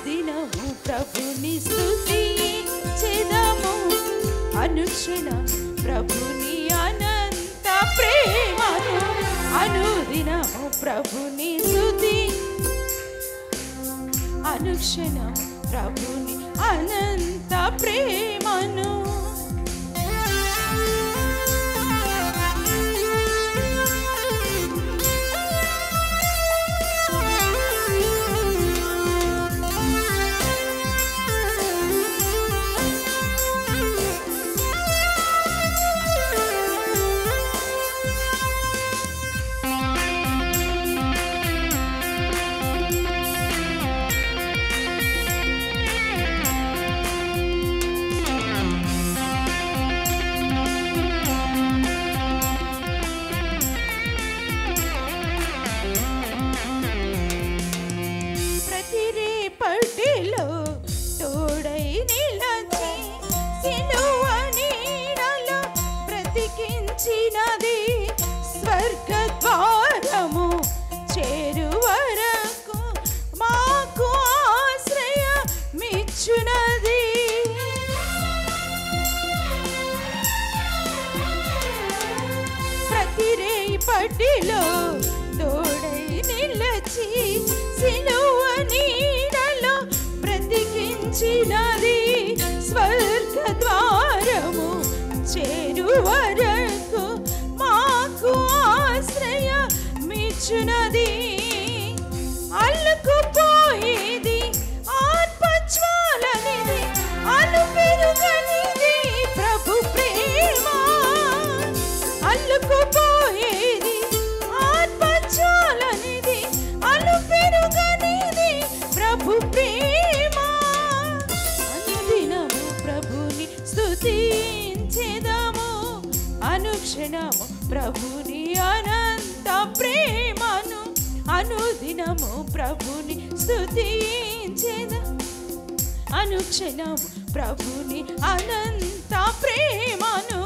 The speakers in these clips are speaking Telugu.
అనుదినము ప్రభుని స్తుతించెదము అనుక్షణం ప్రభుని అనంత ప్రేమను అనుదినము ప్రభుని అనుక్షణం ప్రభుని అనంత ప్రేమను తోడై నిలచి సిలువ నీడలో బ్రతికించినది స్వర్గ ద్వారము చేరు వరకు మాకు ఆశ్రయమిచ్చునది ప్రతి రేపటిలో తోడై నిలచి సిలువ నీడలో బ్రతికించినది స్వర్గ ద్వారము చేరు వరకు మాకు ఆశ్రయమిచ్చునది అల్లుకుపోయేది ఆత్మజ్వాలనిది అలుపెరుగనిది ప్రభు ప్రేమ అల్లుకుపోయేది ఆత్మజ్వాలనిది అలుపెరుగనిది ప్రభు ప్రేమ అనుదినము ప్రభుని స్తుతించెదము అనుక్షణము ప్రభుని అనంత ప్రేమను అనుదినము ప్రభుని స్తుతించెదము అనుక్షణము ప్రభుని అనంత ప్రేమను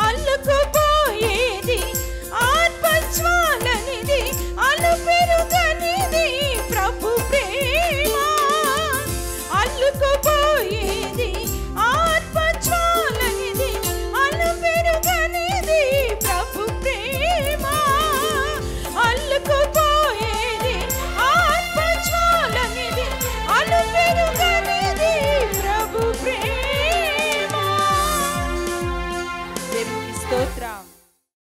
అల్లుకుపోయేది ఆత్మజ్వాల